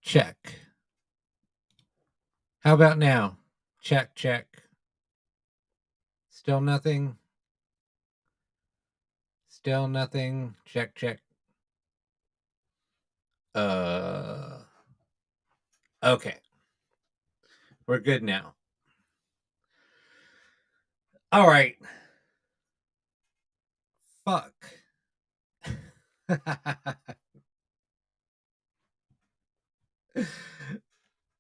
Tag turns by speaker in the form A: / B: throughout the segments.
A: Check. How about now? Check, check. Still nothing. Still nothing. Check, check. Okay. We're good now. All right. Fuck.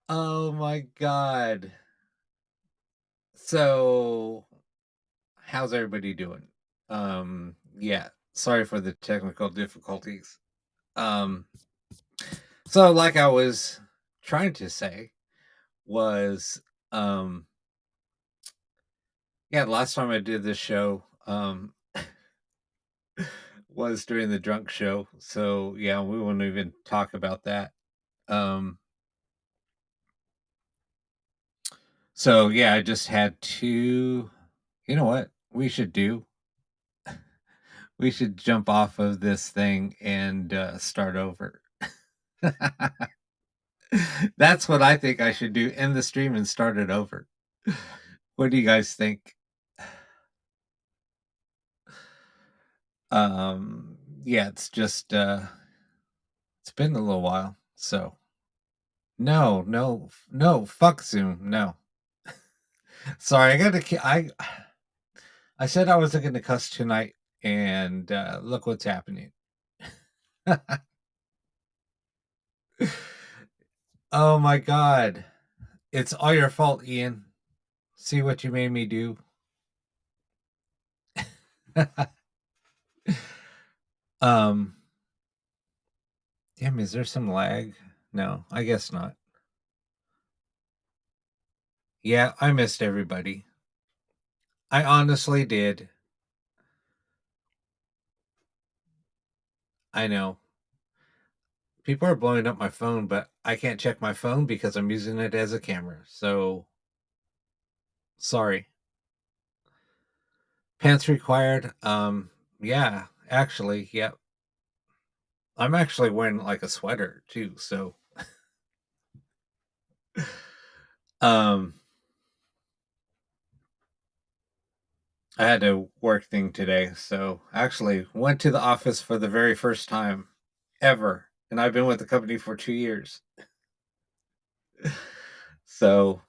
A: Oh my god. So, how's everybody doing? Yeah, sorry for the technical difficulties. Um, so like I was trying to say was, um, yeah, the last time I did this show, was during the drunk show. So yeah, we won't even talk about that. Um, so yeah, I just had to, you know what we should do? We should jump off of this thing and start over. That's what I think I should do. End the stream and start it over. What do you guys think? Yeah, it's just it's been a little while. So no, no, no, fuck Zoom. No. Sorry, I said I wasn't gonna cuss tonight and look what's happening. Oh my god. It's all your fault, Ian. See what you made me do. um Damn, is there some lag? No, I guess not. Yeah, I missed everybody. I honestly did. I know. People are blowing up my phone, but I can't check my phone because I'm using it as a camera. So sorry. Pants required. Yeah, actually, yep. I'm actually wearing like a sweater too, so um I had a work thing today, so actually went to the office for the very first time ever, and I've been with the company for 2 years. So,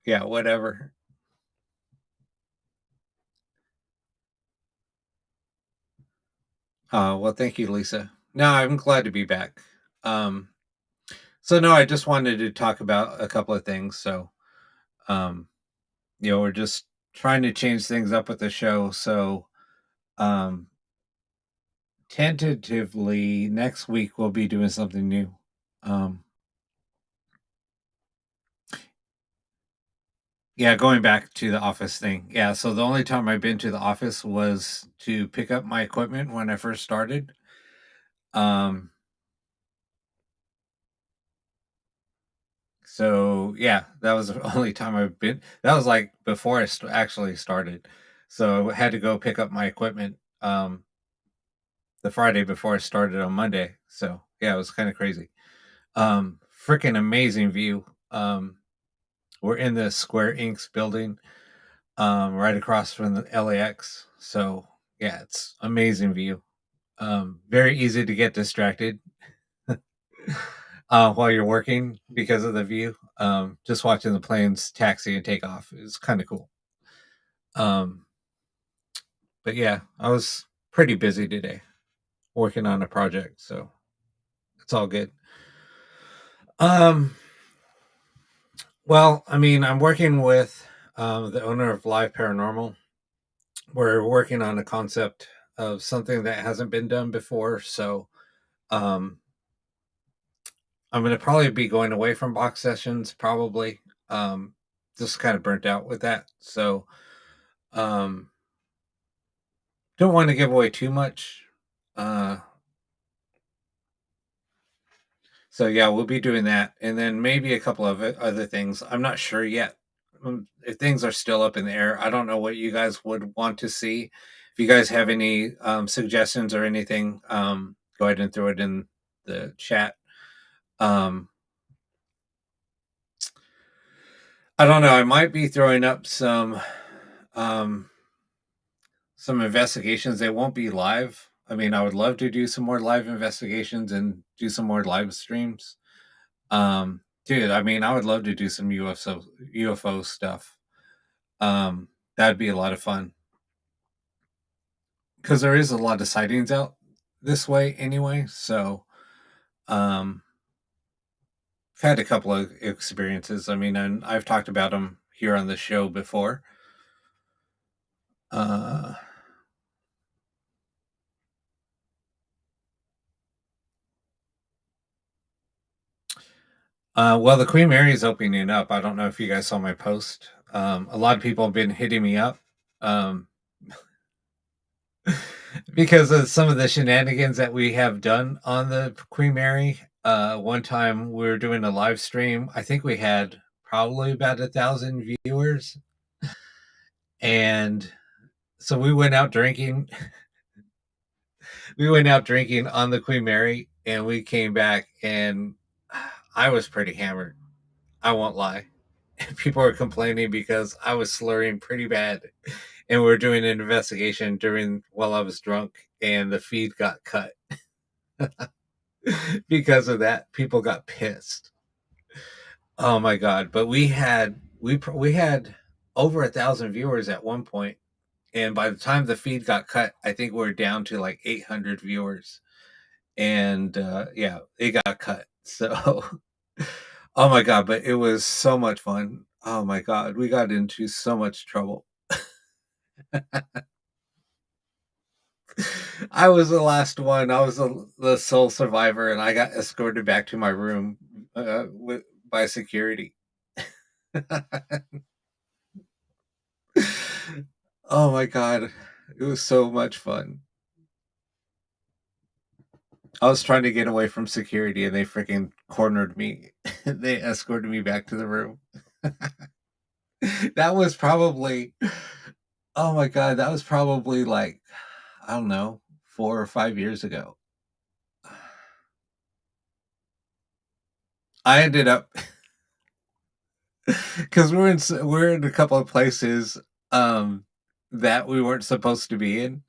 A: yeah, whatever. Well, thank you, Lisa. No, I'm glad to be back. Um, so no, I just wanted to talk about a couple of things. So, um, we're just trying to change things up with the show. So, um, tentatively next week we'll be doing something new. Um, yeah, going back to the office thing. Yeah, so the only time I've been to the office was to pick up my equipment when I first started. Um, So yeah, that was the only time I've been. That was like before I actually started. So I had to go pick up my equipment the Friday before I started on Monday. So yeah, it was kind of crazy. Freaking amazing view. We're in the Square Inks building, right across from the LAX. So yeah, it's amazing view. Very easy to get distracted while you're working because of the view. Just watching the planes taxi and take off is kind of cool. Um, but yeah, I was pretty busy today working on a project, so it's all good. Um, well, I mean, I'm working with the owner of Live Paranormal. We're working on a concept of something that hasn't been done before, so um, I'm going to probably be going away from box sessions, probably. Just kind of burnt out with that, so um, don't want to give away too much. Uh, So yeah, we'll be doing that, and then maybe a couple of other things. I'm not sure yet. If things are still up in the air, I don't know what you guys would want to see. If you guys have any suggestions or anything, go ahead and throw it in the chat. Um, I don't know, I might be throwing up um, some investigations. They won't be live. I mean, I would love to do some more live investigations and do some more live streams. Dude, I mean, I would love to do some UFO stuff. That'd be a lot of fun because there is a lot of sightings out this way anyway. So, um, I've had a couple of experiences. I mean, and I've talked about them here on the show before. Uh, well, the Queen Mary is opening up. I don't know if you guys saw my post. A lot of people have been hitting me up. Um, because of some of the shenanigans that we have done on the Queen Mary. One time we were doing a live stream. I think we had probably about 1,000 viewers, and so we went out drinking. We went out drinking on the Queen Mary, and we came back, and I was pretty hammered. I won't lie. People were complaining because I was slurring pretty bad, and we were doing an investigation during while I was drunk, and the feed got cut. Because of that, people got pissed. Oh my god! But we had over 1,000 viewers at one point, and by the time the feed got cut, I think we are down to like 800 viewers, and yeah, it got cut. So, oh my god! But it was so much fun. Oh my god, we got into so much trouble. I was the last one. I was the sole survivor, and I got escorted back to my room by security. Oh my god, it was so much fun. I was trying to get away from security, and they freaking cornered me. They escorted me back to the room. That was probably, oh my god, that was probably like, I don't know, 4 or 5 years ago. I ended up because we're in a couple of places um that we weren't supposed to be in,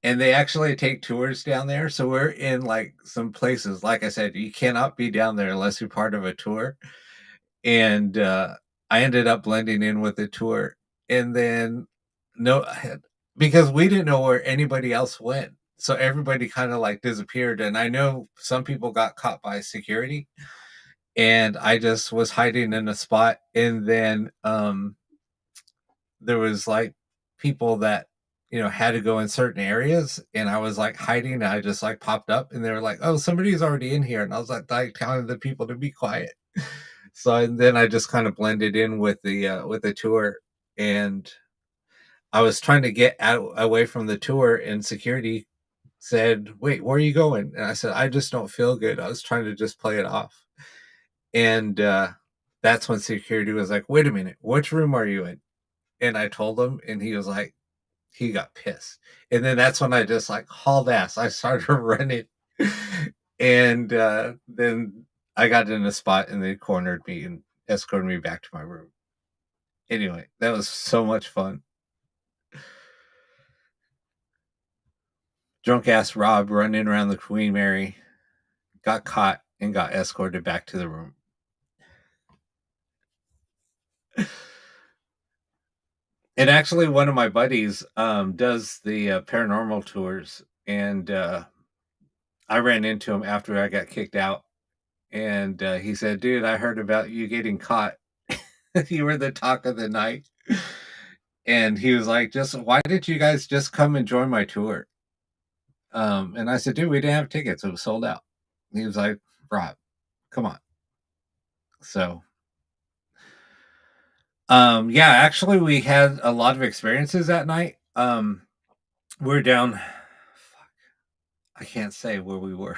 A: and they actually take tours down there. So we're in like some places, like I said, you cannot be down there unless you're part of a tour. And I ended up blending in with the tour, and then no, because we didn't know where anybody else went, so everybody kind of like disappeared. And I know some people got caught by security, and I just was hiding in a spot, and then there was like people that had to go in certain areas, and I was like hiding, and I just like popped up, and they were like, "Oh, somebody's already in here," and I was like telling the people to be quiet. So and then I just kind of blended in with the tour, and I was trying to get out away from the tour, and security said, "Wait, where are you going?" And I said, "I just don't feel good." I was trying to just play it off, and that's when security was like, "Wait a minute, which room are you in?" And I told him, and he was like, he got pissed. And then that's when I just like hauled ass. I started running. And then I got in a spot, and they cornered me and escorted me back to my room. Anyway, that was so much fun. Drunk ass Rob running around the Queen Mary, got caught and got escorted back to the room. And actually, one of my buddies does the paranormal tours, and I ran into him after I got kicked out, and he said, "Dude, I heard about you getting caught. You were the talk of the night." And he was like, "Just why didn't you guys just come and join my tour?" And I said, "Dude, we didn't have tickets; it was sold out." And he was like, "Rob, come on." So, yeah, actually, we had a lot of experiences that night. We're down. Fuck, I can't say where we were.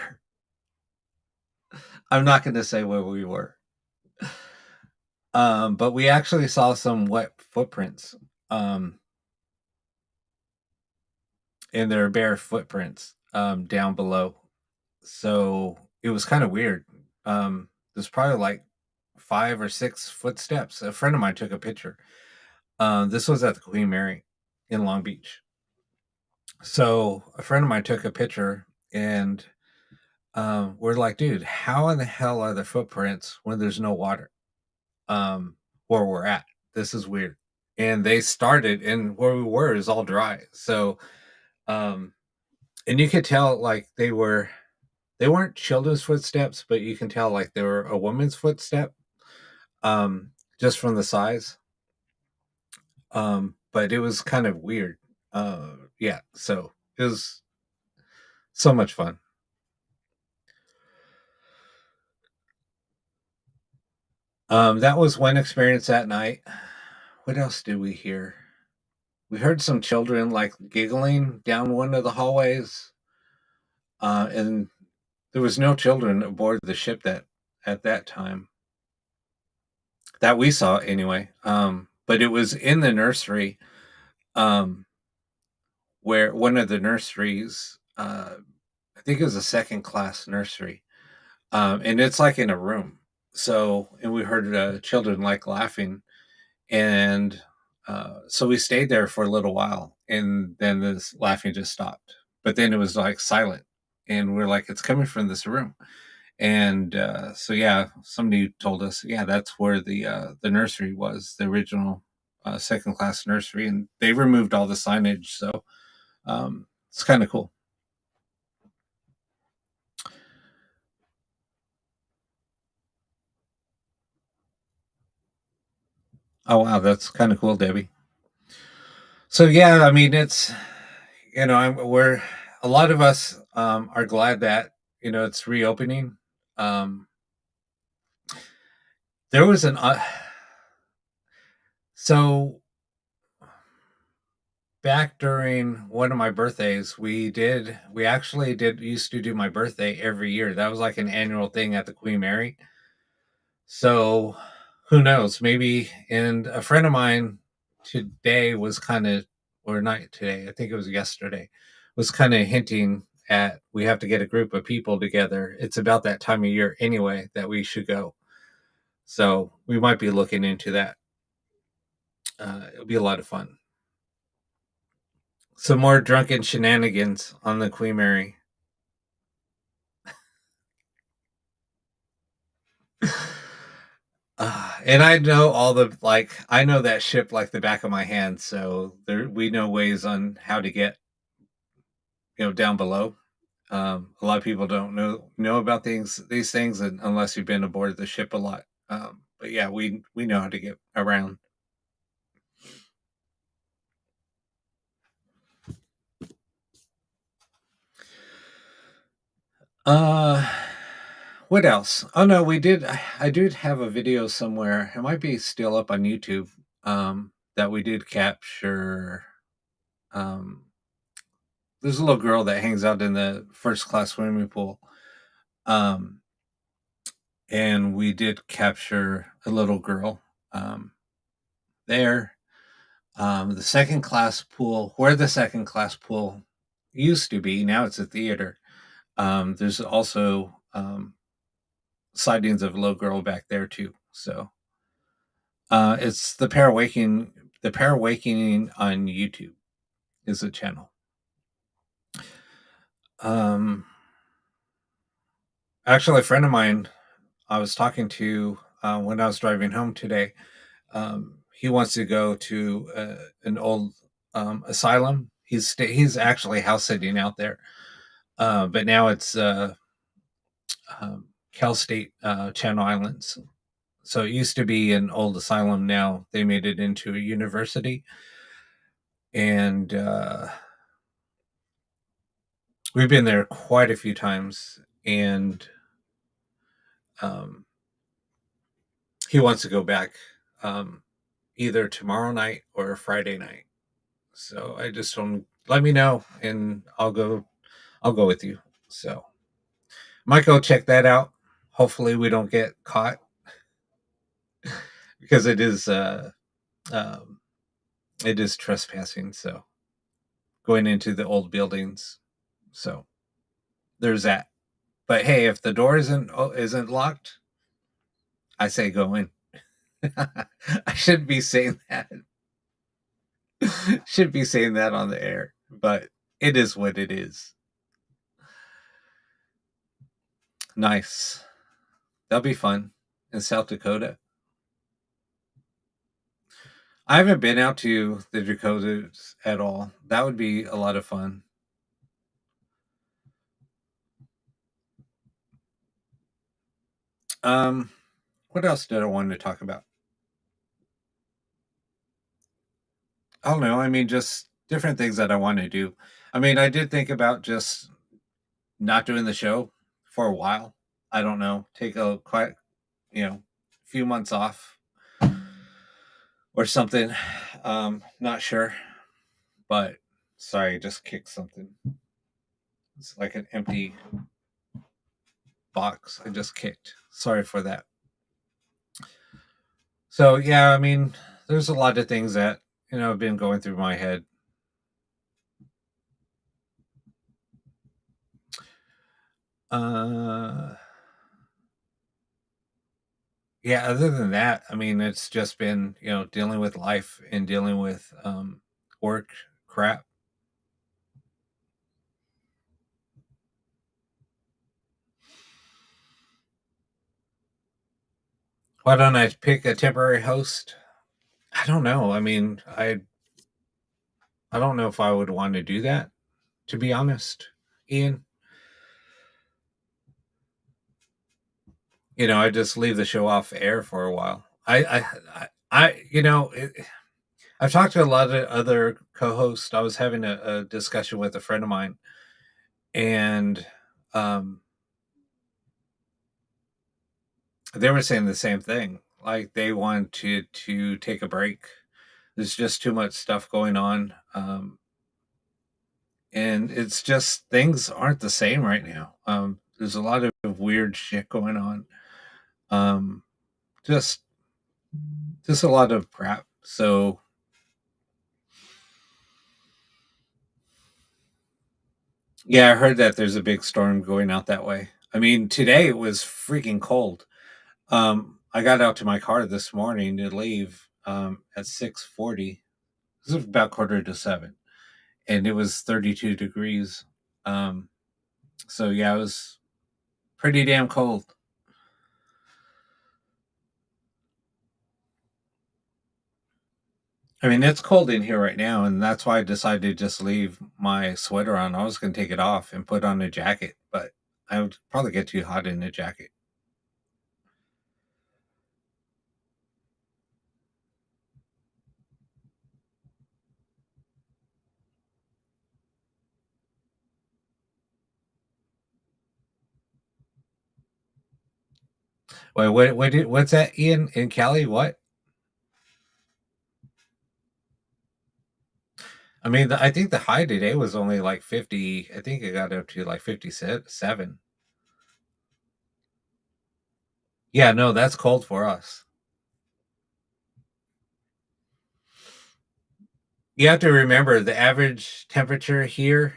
A: I'm not going to say where we were. But we actually saw some wet footprints. Um, and there are bare footprints down below. So it was kind of weird. There's probably like 5 or 6 footsteps. A friend of mine took a picture. This was at the Queen Mary in Long Beach. So a friend of mine took a picture, and we're like, dude, how in the hell are the footprints when there's no water where we're at? This is weird. And they started, and where we were is all dry. So, um, and you could tell like they weren't children's footsteps, but you can tell like they were a woman's footstep, just from the size. But it was kind of weird. Yeah, so it was so much fun. That was one experience that night. What else did we hear? We heard some children like giggling down one of the hallways, and there was no children aboard the ship that at that time that we saw anyway. But it was in the nursery, um, where one of the nurseries, I think it was a second class nursery, and it's like in a room. So, and we heard children like laughing, and so we stayed there for a little while, and then this laughing just stopped. But then it was like silent, and we're like, it's coming from this room. And so yeah, somebody told us, yeah, that's where the nursery was, the original second class nursery, and they removed all the signage. So it's kind of cool. Oh wow, that's kind of cool, Debbie. So yeah, I mean, it's we're a lot of us are glad that it's reopening. Um, there was an so back during one of my birthdays, we actually did used to do my birthday every year. That was like an annual thing at the Queen Mary. So who knows? Maybe, and a friend of mine today was kind of, or not today, I think it was yesterday, was kind of hinting at we have to get a group of people together. It's about that time of year anyway that we should go. So we might be looking into that. It'll be a lot of fun. Some more drunken shenanigans on the Queen Mary. And I know all the I know that ship like the back of my hand, so there we know ways on how to get down below. A lot of people don't know about these things unless you've been aboard the ship a lot. But yeah, we know how to get around. Uh, what else? Oh no, we did. I did have a video somewhere. It might be still up on YouTube. That we did capture. Um, there's a little girl that hangs out in the first class swimming pool. Um, and we did capture a little girl there. The second class pool, where the second class pool used to be, now it's a theater. There's also sightings of a little girl back there too. So it's the Parawakening on YouTube is a channel. Um, Actually, a friend of mine I was talking to when I was driving home today. He wants to go to an old asylum. He's actually house sitting out there, but now it's Cal State Channel Islands. So it used to be an old asylum. Now they made it into a university, and we've been there quite a few times. And um, he wants to go back um, either tomorrow night or Friday night. So I just told him, let me know, and I'll go. I'll go with you. So might go check that out. Hopefully, we don't get caught because um, it is trespassing. So going into the old buildings. So there's that. But hey, if the door isn't locked, I say go in. I shouldn't be saying that. Should be saying that on the air, but it is what it is. Nice. That'll be fun in South Dakota. I haven't been out to the Dakotas at all. That would be a lot of fun. Um, what else did I want to talk about? I don't know. I mean, just different things that I want to do. I mean, I did think about just not doing the show for a while. I don't know. Take a quite, few months off or something. Not sure, but sorry, just kicked something. It's like an empty box I just kicked. Sorry for that. So yeah, I mean, there's a lot of things that have been going through my head. Uh, yeah. Other than that, I mean, it's just been dealing with life and dealing with work crap. Why don't I pick a temporary host? I don't know. I mean, I don't know if I would want to do that. To be honest, Ian, I just leave the show off air for a while. I've talked to a lot of other co-hosts. I was having a discussion with a friend of mine, and um, they were saying the same thing. Like they wanted to take a break. There's just too much stuff going on, and it's just things aren't the same right now. There's a lot of weird shit going on. Um, just just a lot of crap. So yeah, I heard that there's a big storm going out that way. I mean, today it was freaking cold. I got out to my car this morning to leave at 6:40. This was about quarter to seven, and it was 32 degrees. Um, so yeah, it was pretty damn cold. I mean, it's cold in here right now, and that's why I decided to just leave my sweater on. I was going to take it off and put on a jacket, but I would probably get too hot in a jacket. Wait, what's that, Ian in Cali? What? I mean, I think the high today was only like 50. I think it got up to like 57. Yeah, no, that's cold for us. You have to remember the average temperature here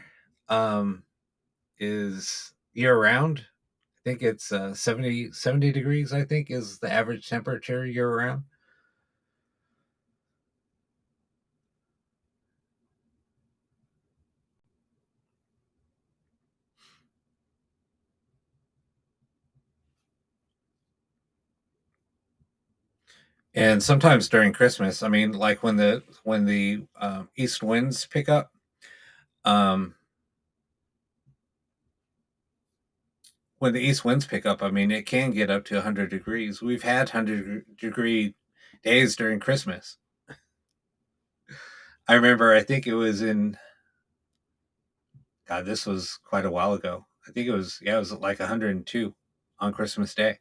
A: um, is year round. I think it's 70 degrees, I think, is the average temperature year round. And sometimes during Christmas, I mean, like when the east winds pick up, um, when the east winds pick up, I mean, it can get up to 100 degrees. We've had 100-degree days during Christmas. I remember, I think it was in, God, this was quite a while ago. I think it was like 102 on Christmas Day.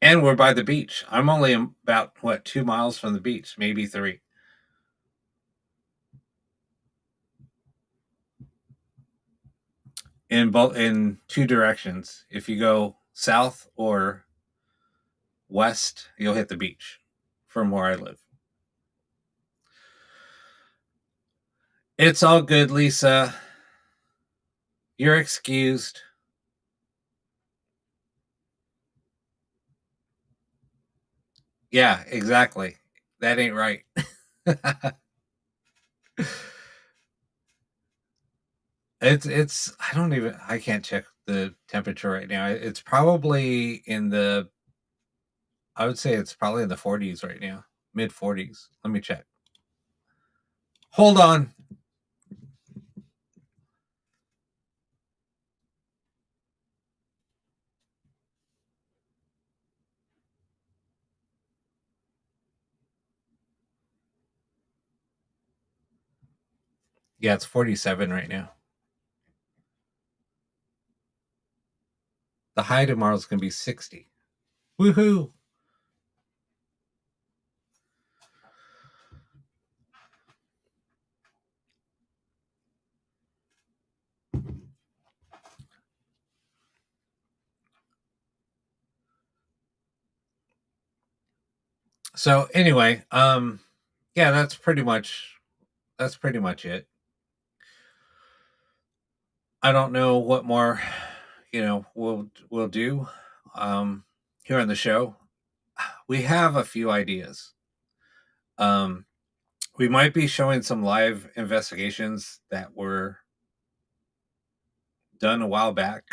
A: And we're by the beach. I'm only about, what, 2 miles from the beach, maybe three, in two directions. If you go south or west, you'll hit the beach from where I live. It's all good, Lisa. You're excused. Yeah, exactly. That ain't right. It's I can't check the temperature right now. It's probably in the I would say it's probably in the 40s right now, mid 40s. Let me check. Hold on. Yeah, it's 47 right now. The high tomorrow is going to be 60. Woohoo! So anyway, yeah, that's pretty much it. I don't know what more, we'll do here on the show. We have a few ideas. Um we might be showing some live investigations that were done a while back.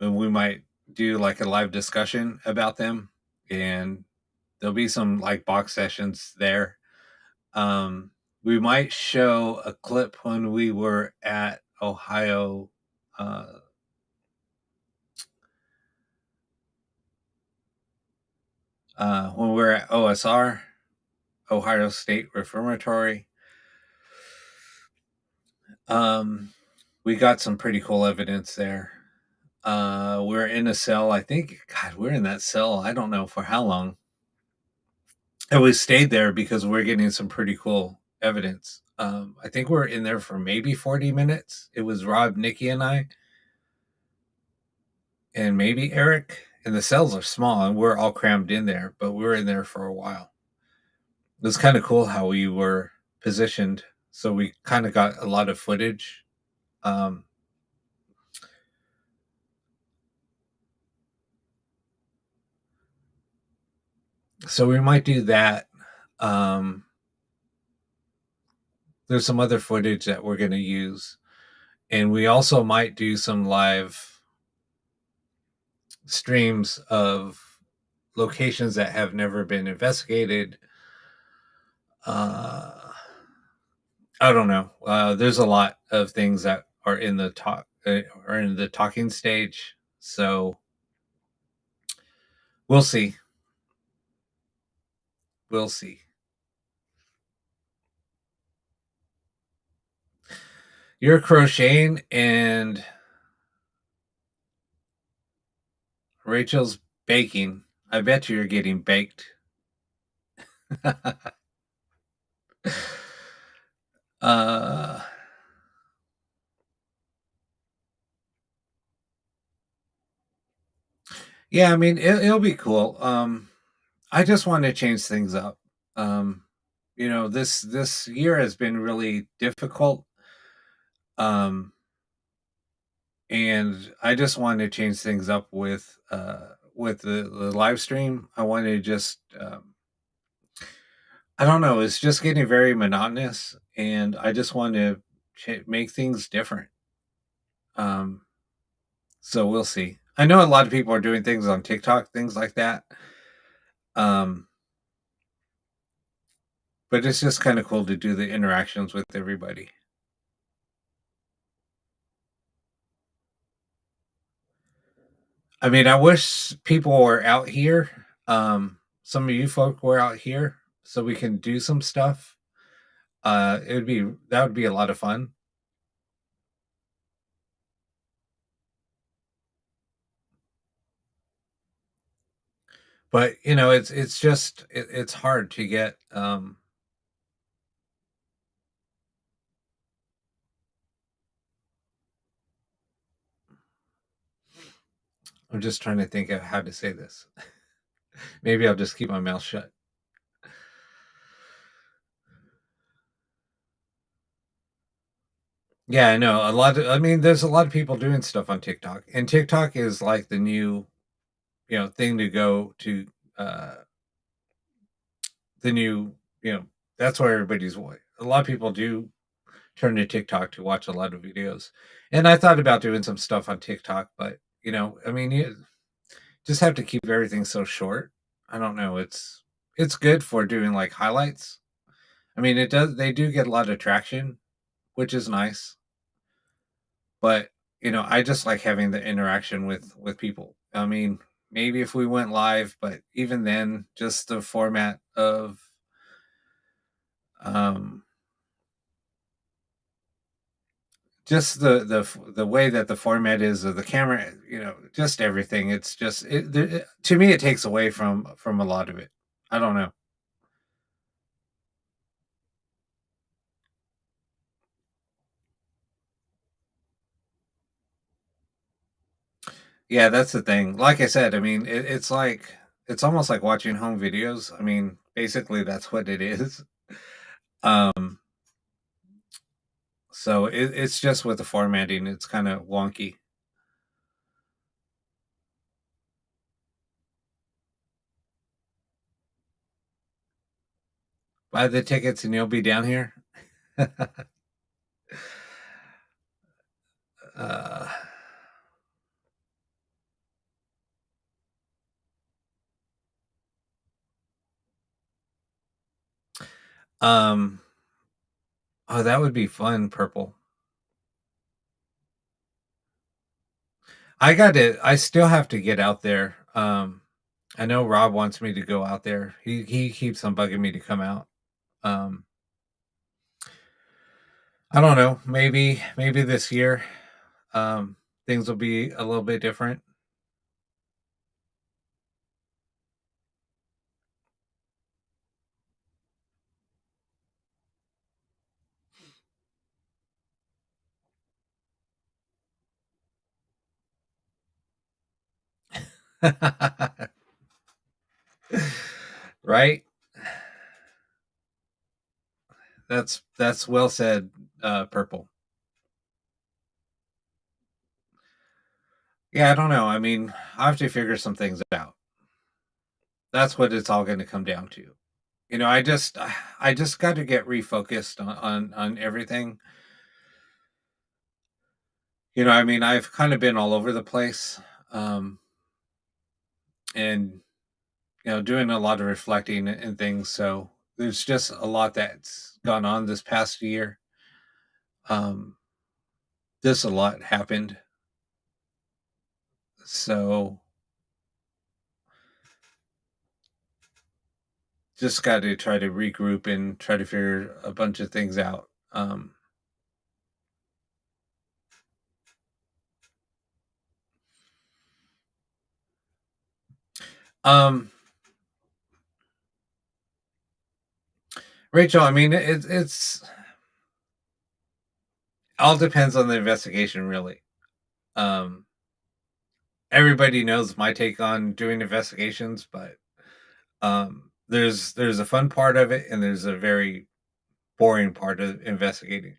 A: And we might do like a live discussion about them, and there'll be some like box sessions there. Um, we might show a clip when we were at Ohio, uh, when we were at OSR, Ohio State Reformatory. Um, we got some pretty cool evidence there. We're in a cell. I think, God, we're in that cell. I don't know for how long. And we stayed there because we're getting some pretty cool evidence. I think we're in there for maybe 40 minutes. It was Rob, Nikki, and I, and maybe Eric. And the cells are small, and we're all crammed in there, but we were in there for a while. It was kind of cool how we were positioned. So we kind of got a lot of footage. Um, so we might do that. Um, there's some other footage that we're going to use. And we also might do some live streams of locations that have never been investigated. Uh, I don't know. There's a lot of things that are in the are in the talking stage. So we'll see. We'll see. You're crocheting and Rachel's baking. I bet you're getting baked. uh, yeah, I mean, it'll be cool. I just want to change things up. Um, this year has been really difficult. Um, and I just wanted to change things up with the live stream. I wanted to just I don't know, it's just getting very monotonous, and I just want to make things different. Um, so we'll see. I know a lot of people are doing things on TikTok, things like that. Um, but it's just kind of cool to do the interactions with everybody. I mean, I wish people were out here. Some of you folk were out here so we can do some stuff. That would be a lot of fun. But it's just it's hard to get. I'm just trying to think of how to say this. Maybe I'll just keep my mouth shut. Yeah, I know a lot. I mean, there's a lot of people doing stuff on TikTok, and TikTok is like the new thing to go to. uh, the new, you know, that's where everybody's a lot of people do turn to TikTok to watch a lot of videos. And I thought about doing some stuff on TikTok, but I mean, you just have to keep everything so short. I don't know. It's good for doing like highlights. I mean, it does. They do get a lot of traction, which is nice. But I just like having the interaction with people. I mean, maybe if we went live, but even then, just the format of um, just the way that the format is of the camera, just everything. It's just to me, it takes away from a lot of it. I don't know. Yeah, that's the thing. Like I said, I mean, it's almost like watching home videos. I mean, basically, that's what it is. Um, so it's just with the formatting, it's kind of wonky. Buy the tickets and you'll be down here. uh, um, oh, that would be fun. Purple. I still have to get out there. I know Rob wants me to go out there. He keeps on bugging me to come out. Um, I don't know. Maybe this year, things will be a little bit different. Right? That's well said, Purple. Yeah, I don't know. I mean, I have to figure some things out. That's what it's all going to come down to. I just got to get refocused on everything. I mean, I've kind of been all over the place, um, and doing a lot of reflecting and things. So there's just a lot that's gone on this past year. Um, just a lot happened. So just got to try to regroup and try to figure a bunch of things out. Um, Rachel, I mean, it's all depends on the investigation, really. Um, Everybody knows my take on doing investigations, but there's a fun part of it, and there's a very boring part of investigating.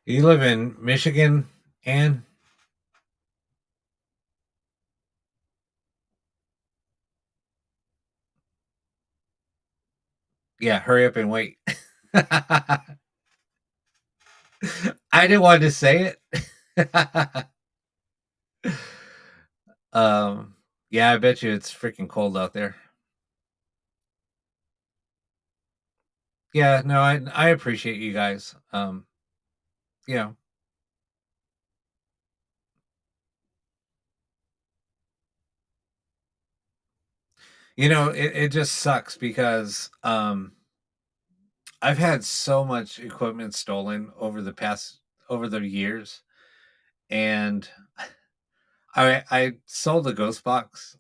A: You live in Michigan, and yeah, hurry up and wait. I didn't want to say it. um, yeah, I bet you it's freaking cold out there. Yeah, no, I appreciate you guys. You know, it just sucks because I've had so much equipment stolen over the years, and I sold the ghost box,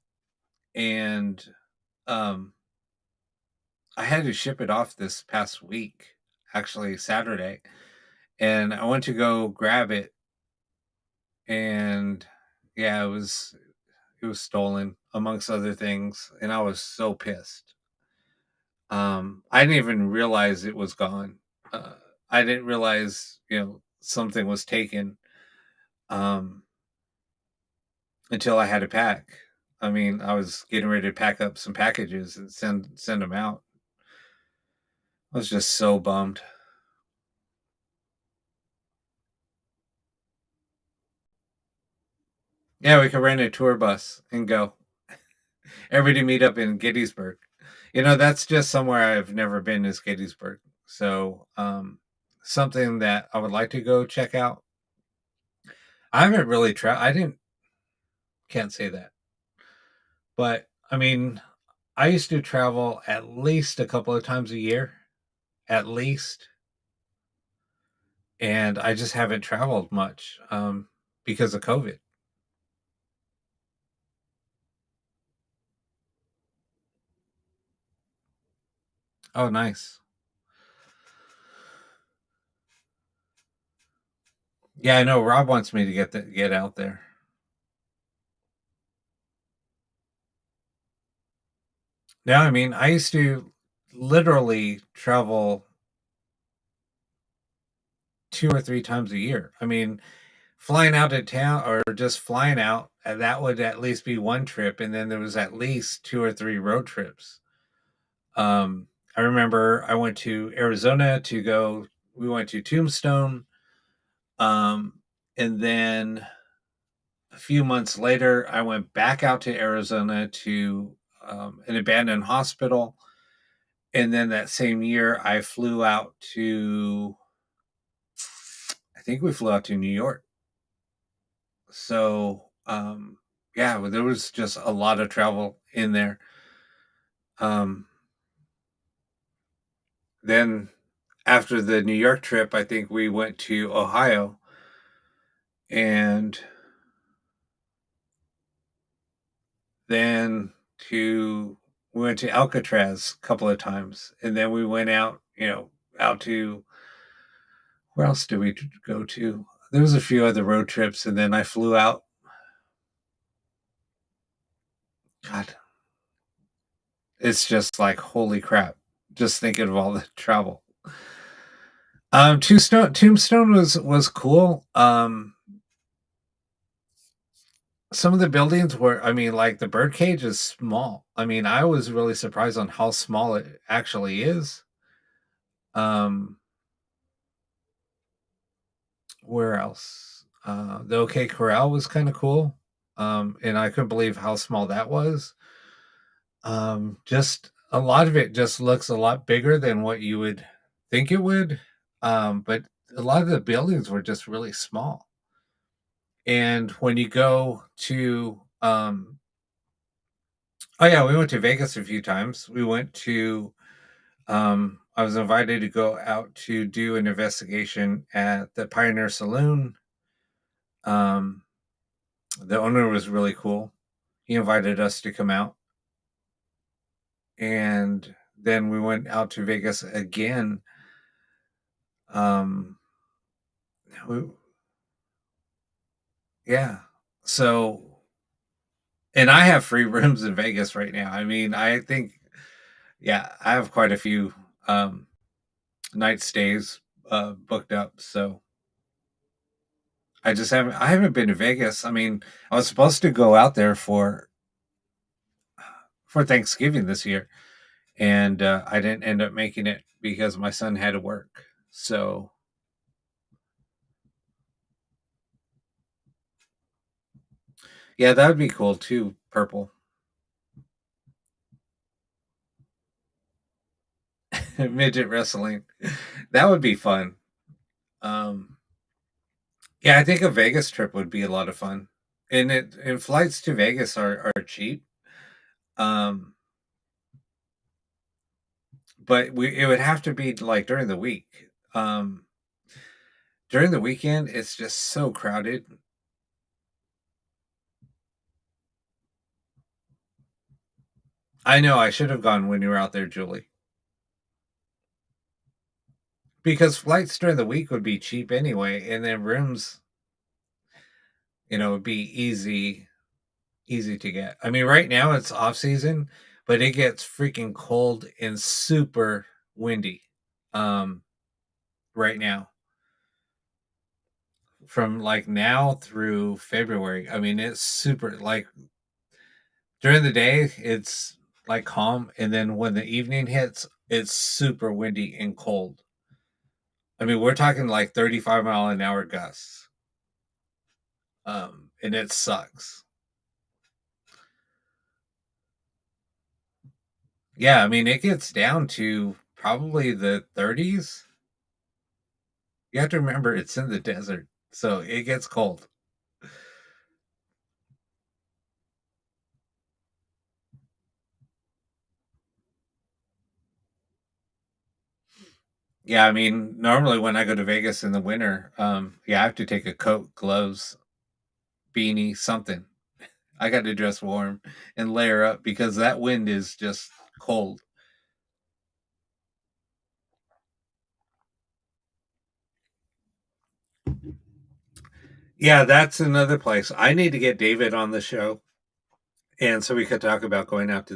A: and um I had to ship it off this past week, actually Saturday, and I went to go grab it, and yeah, it was stolen amongst other things, and I was so pissed. I didn't even realize it was gone. Uh, I didn't realize, something was taken, um, until I had to pack. I mean, I was getting ready to pack up some packages and send them out. I was just so bummed. Yeah, we could rent a tour bus and go. Everybody meet up in Gettysburg. That's just somewhere I've never been is Gettysburg. So, something that I would like to go check out. I haven't really tried. I didn't. Can't say that, but I mean, I used to travel at least a couple of times a year, at least, and I just haven't traveled much because of COVID. Oh, nice. Yeah, I know. Rob wants me to get out there. Now, I mean, I used to literally travel 2 or 3 times a year. I mean, flying out of town or just flying out, that would at least be one trip, and then there was at least 2 or 3 road trips. I remember I went to Arizona to go. We went to Tombstone, um, and then a few months later, I went back out to Arizona to an abandoned hospital, and then that same year, I flew out to. I think we flew out to New York. So, yeah, well, there was just a lot of travel in there. Um, then after the New York trip, I think we went to Ohio and then to we went to Alcatraz a couple of times, and then we went out, out to where else did we go to? There was a few other road trips, and then I flew out. God, it's just like holy crap! Just thinking of all the travel. Tombstone was cool. Some of the buildings were, I mean, like the birdcage is small. I mean, I was really surprised on how small it actually is. Um, where else? The OK Corral was kind of cool. And I couldn't believe how small that was. Just a lot of it just looks a lot bigger than what you would think it would. But a lot of the buildings were just really small. And when you go to, oh yeah, we went to Vegas a few times. We went to, I was invited to go out to do an investigation at the Pioneer Saloon. Um, the owner was really cool. He invited us to come out, and then we went out to Vegas again. Um, we, yeah. So, and I have free rooms in Vegas right now. I mean, I think, yeah, I have quite a few um, night stays booked up. So I haven't been to Vegas. I mean, I was supposed to go out there for Thanksgiving this year, and I didn't end up making it because my son had to work. So yeah, that would be cool too. Purple midget wrestling, that would be fun. Um, yeah, I think a Vegas trip would be a lot of fun, and flights to Vegas are cheap. Um, but it would have to be like during the week. During the weekend, it's just so crowded. I know I should have gone when you were out there, Julie, because flights during the week would be cheap anyway, and then rooms, would be easy to get. I mean, right now it's off season, but it gets freaking cold and super windy. Um, right now from like now through February. I mean, it's super like during the day, it's like calm, and then when the evening hits, it's super windy and cold. I mean, we're talking like 35-mile-an-hour gusts, and it sucks. Yeah, I mean, it gets down to probably the 30s. You have to remember it's in the desert, so it gets cold. Yeah, I mean, normally when I go to Vegas in the winter, yeah, I have to take a coat, gloves, beanie, something. I got to dress warm and layer up because that wind is just cold. Yeah, that's another place. I need to get David on the show, and so we could talk about going out to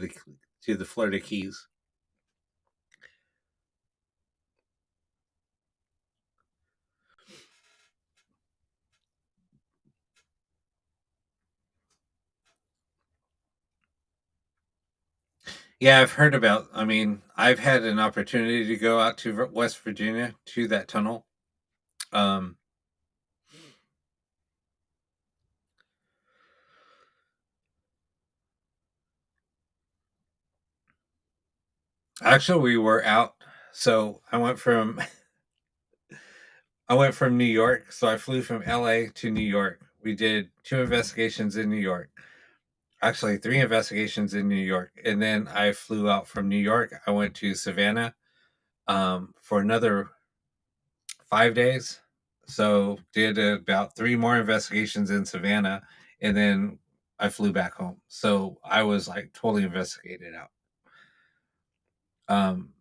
A: the Florida Keys. Yeah, I've heard about. I mean, I've had an opportunity to go out to West Virginia to that tunnel. Um, Actually, we were out. So I went from New York. So I flew from LA to New York. We did 2 investigations in New York. Actually, 3 investigations in New York, and then I flew out from New York. I went to Savannah for another 5 days. So did about 3 more investigations in Savannah, and then I flew back home. So I was like totally investigated out. Um,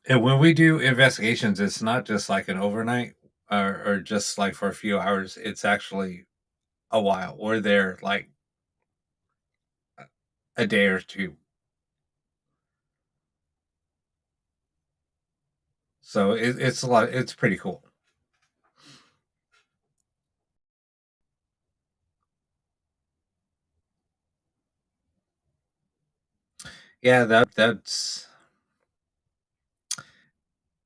A: and when we do investigations, it's not just like an overnight or just like for a few hours. It's actually a while. We're there like a day or two. So it's a lot. It's pretty cool. Yeah, that's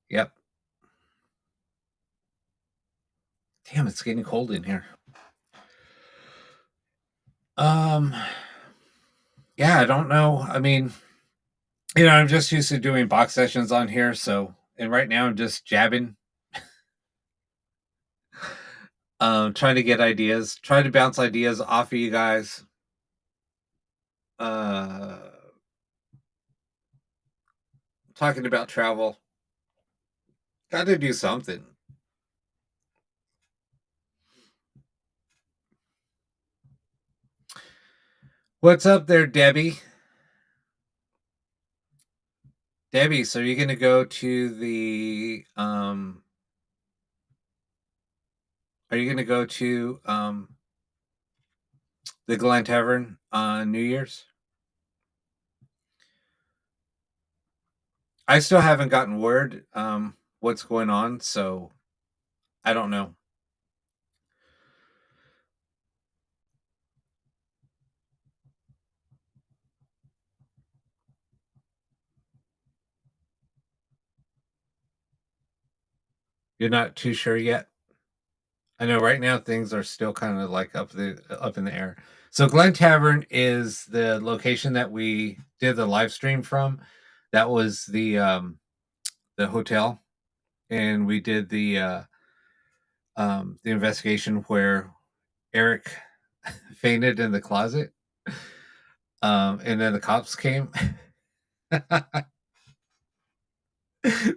A: yep. Damn, it's getting cold in here. Um, yeah, I don't know. I mean, I'm just used to doing box sessions on here, so and right now I'm just jabbing, trying to get ideas, try to bounce ideas off of you guys. Uh, Talking about travel. Got to do something. What's up there, Debbie? Debbie, so you're gonna go to the are you gonna go to the Glen Tavern on New Year's? I still haven't gotten word what's going on, so I don't know. You're not too sure yet. I know right now things are still kind of like up in the air. So Glen Tavern is the location that we did the live stream from. That was the hotel, and we did the investigation where Eric fainted in the closet. And then the cops came.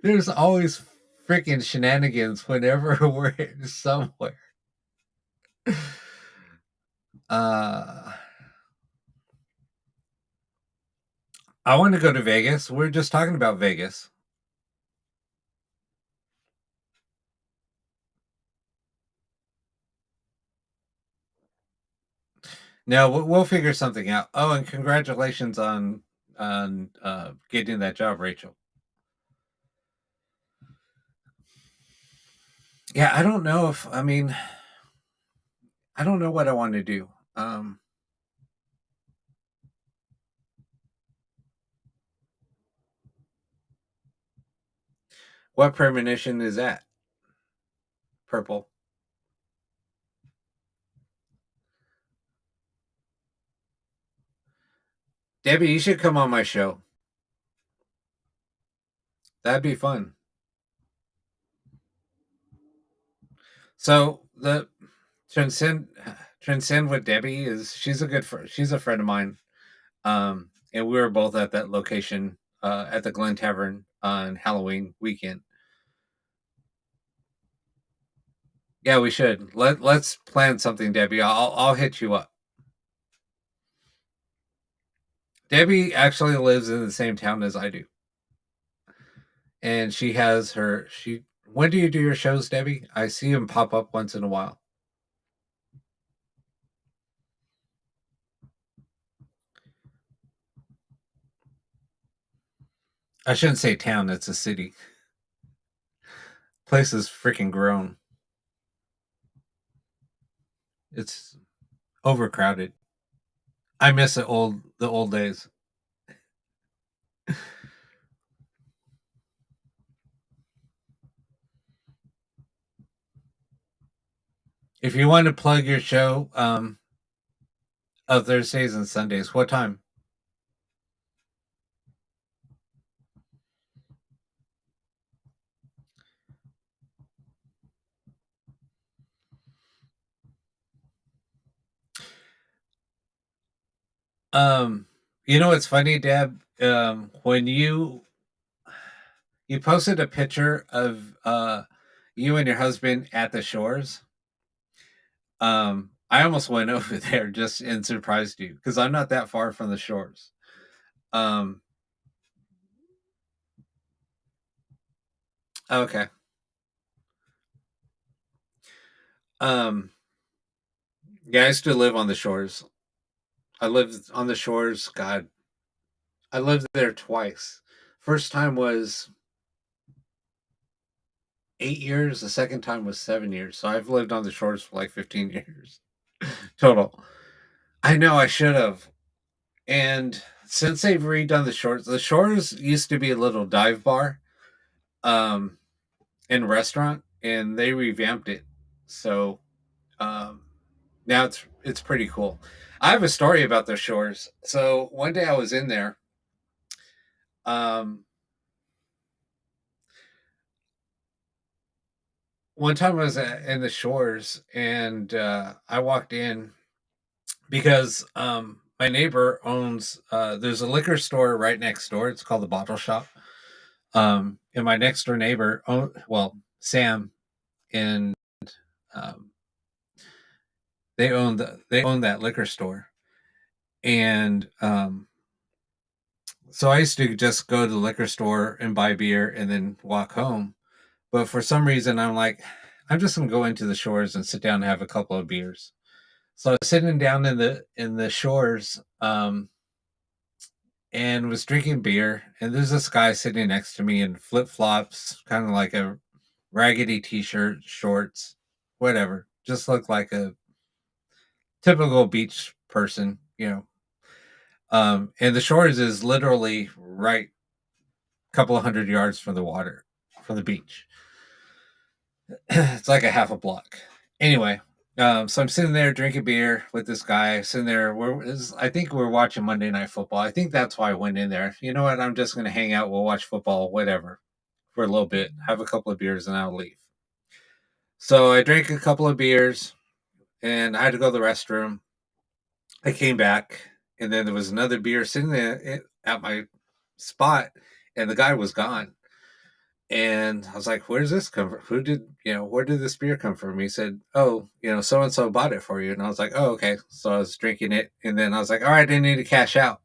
A: There's always freaking shenanigans whenever we're somewhere. Uh, I want to go to Vegas. We're just talking about Vegas. No, we'll figure something out. Oh, and congratulations on getting that job, Rachel. Yeah, I don't know if I mean, I don't know what I want to do. Um, what premonition is that? Purple. Debbie, you should come on my show. That'd be fun. So the transcend transcend with Debbie is she's a friend of mine. And we were both at that location at the Glen Tavern on Halloween weekend. Yeah, we should. Let's plan something, Debbie. I'll hit you up. Debbie actually lives in the same town as I do. And she has her she when do you do your shows, Debbie? I see them pop up once in a while. I shouldn't say town, it's a city. Place is freaking grown. It's overcrowded. I miss the old days. If you want to plug your show, Thursdays and Sundays, what time? Um, you know what's funny, Deb? When you posted a picture of you and your husband at the shores, I almost went over there just and surprised you because I'm not that far from the shores. Um, okay. Um, yeah, I used to live on the shores. I lived on the shores. God, I lived there twice. First time was 8 years. The second time was 7 years. So I've lived on the shores for like 15 years total. I know I should have. And since they've redone the shores used to be a little dive bar, um, and restaurant, and they revamped it. So um, now it's pretty cool. I have a story about the shores. So one day I was in there. Um, one time I was in the shores, and I walked in because my neighbor owns. There's a liquor store right next door. It's called the Bottle Shop. And my next door neighbor, Sam, and um, they own that liquor store, and so I used to just go to the liquor store and buy beer and then walk home. But for some reason, I'm like, I'm just gonna go into the shores and sit down and have a couple of beers. So I was sitting down in the shores, and was drinking beer, and there's this guy sitting next to me in flip flops, kind of like a raggedy t-shirt, shorts, whatever. Just looked like a typical beach person, you know. And the shores is literally right a couple of 100 yards from the water, from the beach. It's like a half a block. Anyway, so I'm sitting there drinking beer with this guy. Sitting there, I think we're watching Monday Night Football. I think that's why I went in there. You know what? I'm just going to hang out. We'll watch football, whatever, for a little bit. Have a couple of beers, and I'll leave. So I drank a couple of beers, and I had to go to the restroom. I came back, and then there was another beer sitting there at my spot, and the guy was gone. And I was like, "Where's this come from? Where did this beer come from?" He said, "Oh, so and so bought it for you." And I was like, "Oh, okay." So I was drinking it, and then I was like, "All right, I need to cash out."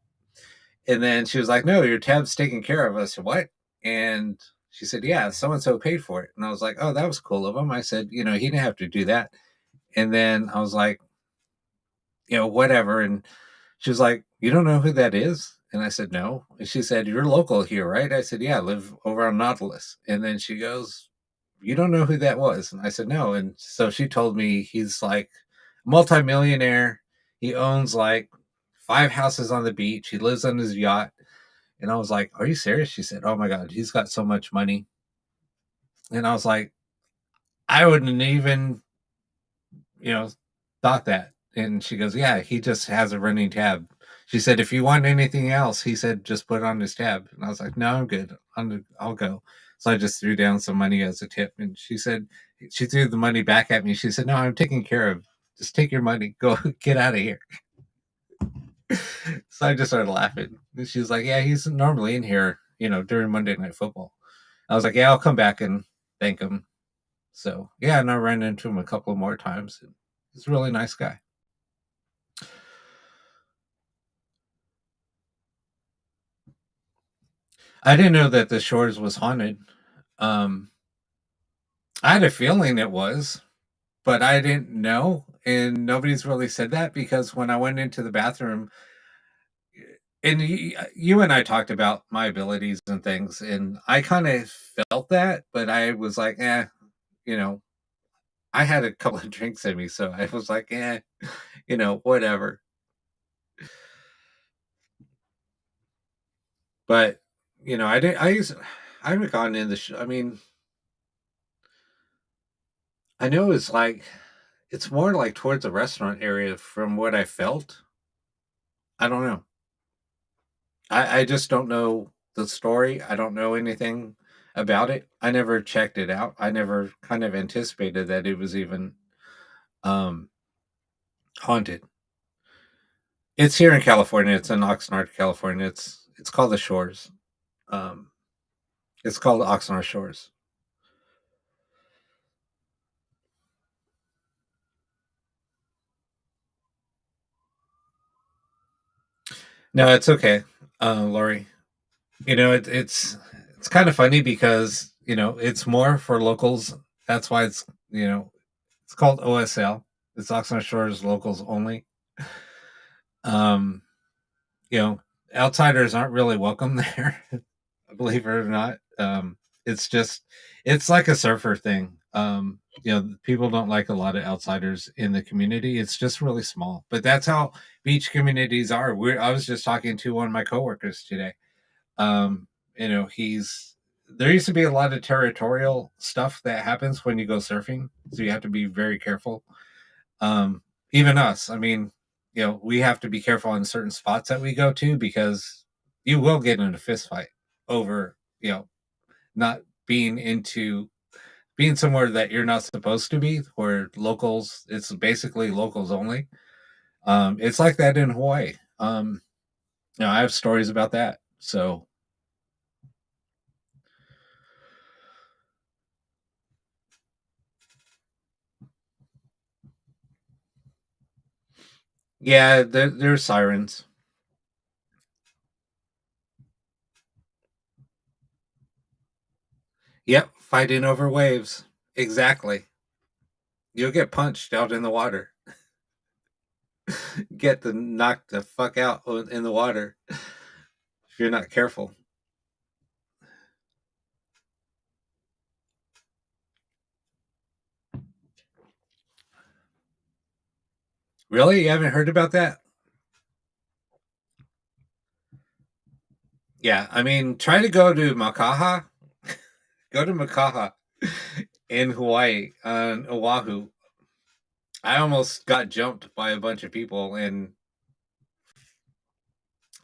A: And then she was like, "No, your tab's taken care of." I said, "What?" And she said, "Yeah, so and so paid for it." And I was like, "Oh, that was cool of him." I said, "He didn't have to do that." And then I was like, whatever. And she was like, "You don't know who that is?" And I said, "No." And she said, "You're local here, right?" I said, "Yeah, I live over on Nautilus." And then she goes, you don't know who that was?" And I said, "No." And so she told me he's like multimillionaire. He owns like 5 houses on the beach. He lives on his yacht. And I was like, "Are you serious?" She said, "Oh my god, he's got so much money." And I was like, "I wouldn't even, you know, thought that." And she goes, "Yeah, he just has a running tab." She said, "If you want anything else," he said, "just put it on his tab." And I was like, "No, I'm good. I'll go." So I just threw down some money as a tip. And she said, she threw the money back at me. She said, "No, I'm taken care of. Just take your money. Go get out of here." So I just started laughing. And she was like, "Yeah, he's normally in here, during Monday Night Football." I was like, "Yeah, I'll come back and thank him." So yeah, and I ran into him a couple more times. And he's a really nice guy. I didn't know that the Shores was haunted. Um, I had a feeling it was, but I didn't know, and nobody's really said that because when I went into the bathroom, and you and I talked about my abilities and things, and I kind of felt that, but I was like, you know, I had a couple of drinks in me, so I was like, whatever. But I didn't. I haven't gone in the. I mean, I know it's more like towards the restaurant area from what I felt. I don't know. I just don't know the story. I don't know anything about it. I never checked it out. I never kind of anticipated that it was even um haunted. It's here in California. It's in Oxnard, California. It's called the Shores. Um it's called Oxnard Shores. No, it's okay. Lori. It's kind of funny because, it's more for locals. That's why it's called OSL. It's Oxnard Shores locals only. Um you know, Outsiders aren't really welcome there, believe it or not. It's just it's like a surfer thing. People don't like a lot of outsiders in the community. It's just really small. But that's how beach communities are. I was just talking to one of my coworkers today. Um, he's there used to be a lot of territorial stuff that happens when you go surfing, so you have to be very careful. Um, Even us, I mean, we have to be careful in certain spots that we go to because you will get in a fist fight over, not being somewhere that you're not supposed to be, where locals, it's basically locals only. It's like that in Hawaii. I have stories about that. So yeah, there's sirens. Yep, fighting over waves. Exactly. You'll get punched out in the water. Get the knocked the fuck out in the water if you're not careful. Really? You haven't heard about that? Yeah, I mean, try to go to Makaha. Go to Makaha in Hawaii on Oahu. I almost got jumped by a bunch of people, and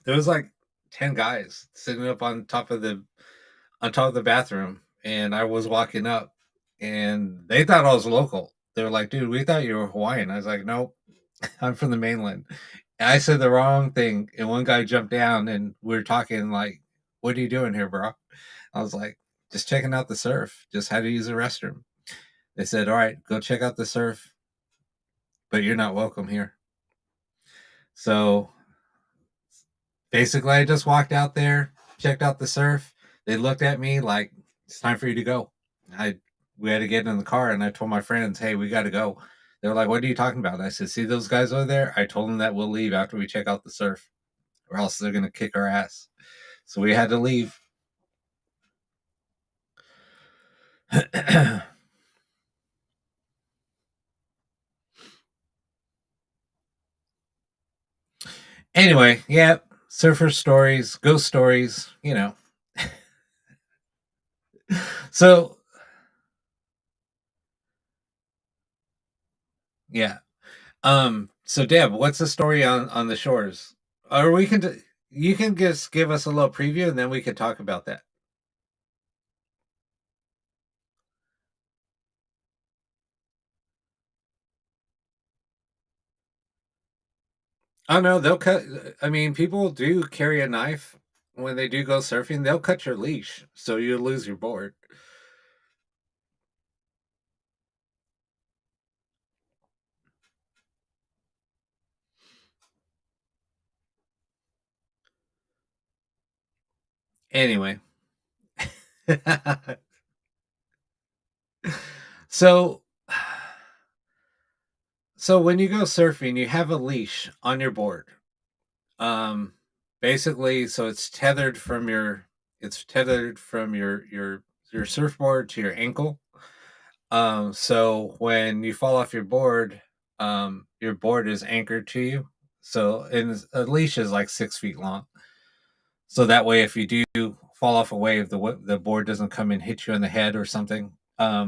A: there was like 10 guys sitting up on top of the bathroom, and I was walking up, and they thought I was local. They were like, "Dude, we thought you were Hawaiian." I was like, "Nope, I'm from the mainland." And I said the wrong thing, and one guy jumped down, and we were talking like, "What are you doing here, bro?" I was like, "Just checking out the surf. Just had to use the restroom." They said, "All right, go check out the surf, but you're not welcome here." So basically, I just walked out there, checked out the surf. They looked at me like, "It's time for you to go." I We had to get in the car, and I told my friends, "Hey, we got to go." They were like, "What are you talking about?" I said, "See those guys over there?" I told them that we'll leave after we check out the surf, or else they're gonna kick our ass. So we had to leave. Anyway, yeah, surfer stories, ghost stories, you know. So, yeah. So Deb, what's the story on the shores? Or we can you can just give us a little preview and then we can talk about that. Oh no, they'll cut. I mean, people do carry a knife when they do go surfing. They'll cut your leash, so you lose your board. Anyway, so so when you go surfing, you have a leash on your board. Um, basically, so it's tethered from your surfboard to your ankle. So when you fall off your board is anchored to you. So and a leash is like 6 feet long. So that way, if you do fall off a wave, the board doesn't come and hit you in the head or something. I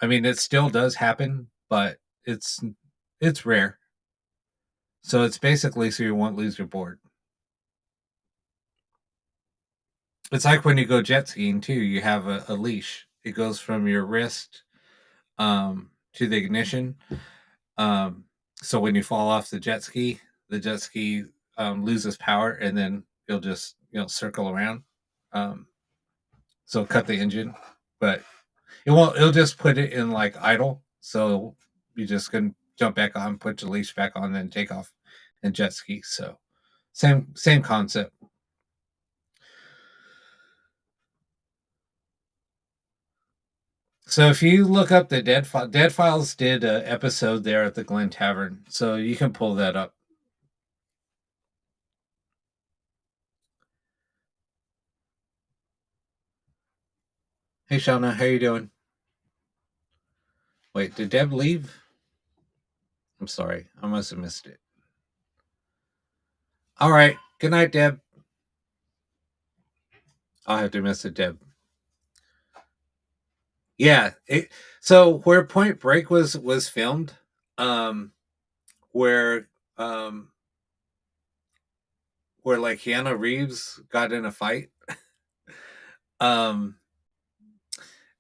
A: mean, it still does happen, but it's rare. So it's basically so you won't lose your board. It's like when you go jet skiing too. You have a leash. It goes from your wrist to the ignition. Um, so when you fall off the jet ski loses power, and then it'll just circle around. Um, so cut the engine, but it won't. It'll just put it in like idle. So you just can jump back on, put the leash back on, then take off and jet ski. So same concept. So if you look up the Dead Files did an episode there at the Glen Tavern, so you can pull that up. Hey Shauna, how you doing? Wait, did Deb leave? I'm sorry, I must have missed it. All right, good night, Deb. I'll have to miss it, Deb. Yeah, so where Point Break was filmed, um, where um, where like Keanu Reeves got in a fight, um,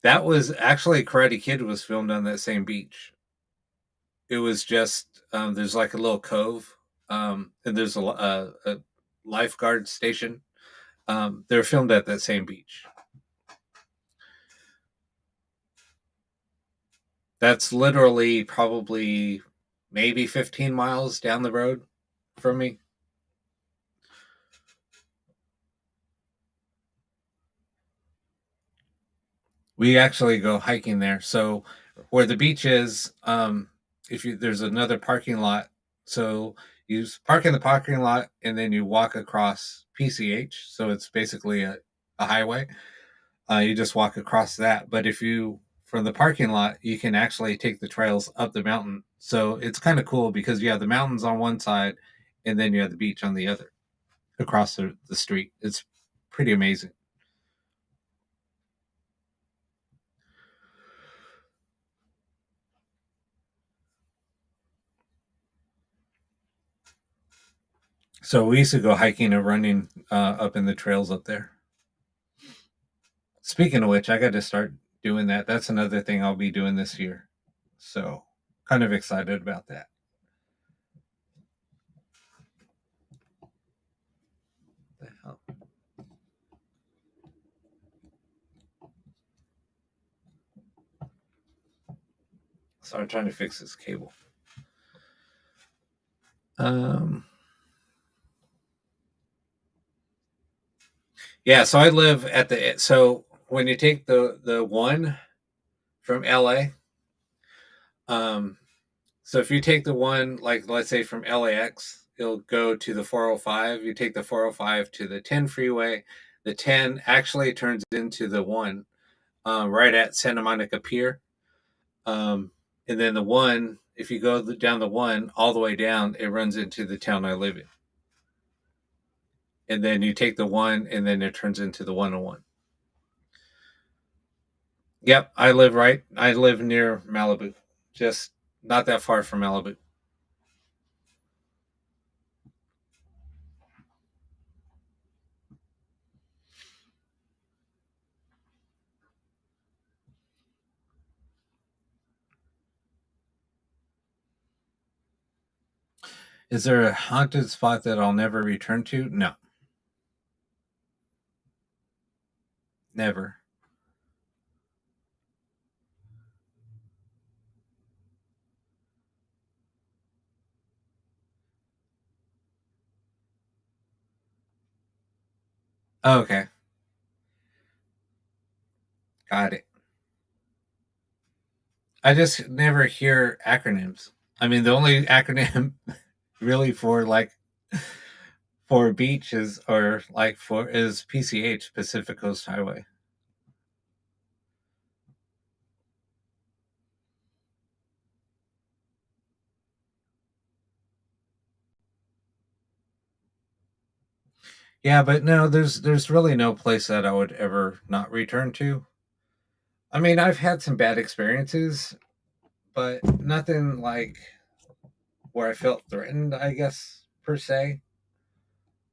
A: that was actually Karate Kid was filmed on that same beach. It was just there's like a little cove, and there's a lifeguard station. They're filmed at that same beach. That's literally probably maybe 15 miles down the road from me. We actually go hiking there. So where the beach is, if you there's another parking lot. So you park in the parking lot and then you walk across PCH. So it's basically a highway. You just walk across that. But if you from the parking lot, you can actually take the trails up the mountain. So it's kind of cool because you have the mountains on one side and then you have the beach on the other across the street. It's pretty amazing. So we used to go hiking and running up in the trails up there. Speaking of which, I got to start doing that. That's another thing I'll be doing this year. So kind of excited about that. What the hell? So I'm trying to fix this cable. Um, yeah, so I live at the so when you take the one from LA, um, so if you take the one like let's say from LAX, it'll go to the 405. You take the 405 to the 10 freeway. The 10 actually turns into the one. right at Santa Monica Pier. Um, and then the one, if you go down the one all the way down, it runs into the town I live in. And then you take the one, and then it turns into the 101. Yep, I live near Malibu, just not that far from Malibu. Is there a haunted spot that I'll never return to? No, never. Okay, got it. I just never hear acronyms. I mean, the only acronym really for like for beach is or like for is PCH, Pacific Coast Highway. Yeah, but no, there's really no place that I would ever not return to. I mean, I've had some bad experiences, but nothing like where I felt threatened, I guess, per se.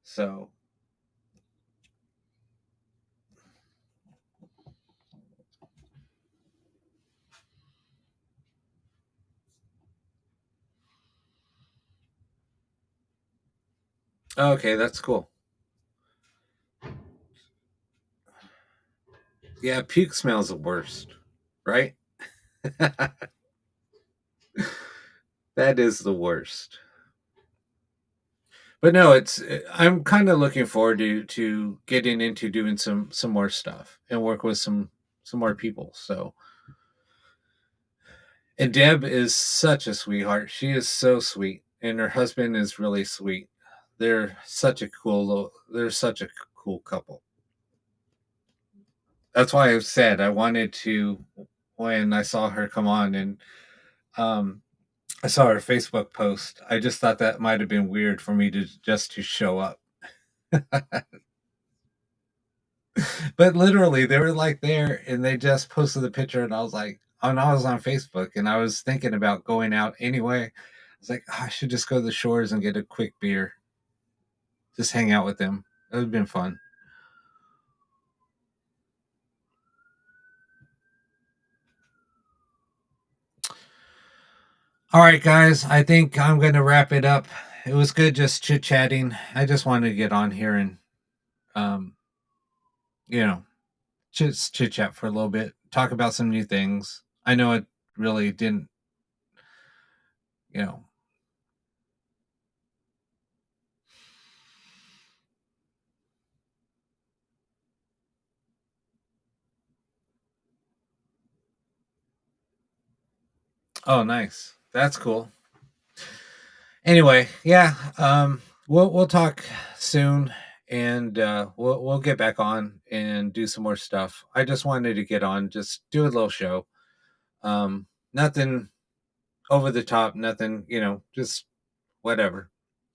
A: So, okay, that's cool. Yeah, puke smells the worst, right? That is the worst. But no, I'm kind of looking forward to getting into doing some more stuff and work with some more people. So, and Deb is such a sweetheart. She is so sweet, and her husband is really sweet. They're such a cool couple. That's why I said I wanted to when I saw her come on and um I saw her Facebook post. I just thought that might have been weird for me to just to show up. But literally they were like there and they just posted the picture and I was like, and I was on Facebook and I was thinking about going out anyway. I was like, oh, I should just go to the shores and get a quick beer. Just hang out with them. It would have been fun. All right, guys. I think I'm going to wrap it up. It was good just chit chatting. I just wanted to get on here and, um, you know, just chit chat for a little bit, talk about some new things. I know it really didn't, you know. Oh, nice. That's cool. Anyway, yeah, we'll talk soon, and we'll get back on and do some more stuff. I just wanted to get on, just do a little show. Nothing over the top, nothing, just whatever.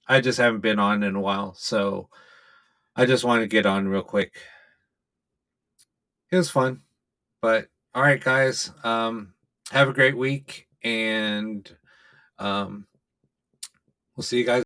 A: I just haven't been on in a while, so I just want to get on real quick. It was fun, but all right, guys. Have a great week, and um, we'll see you guys.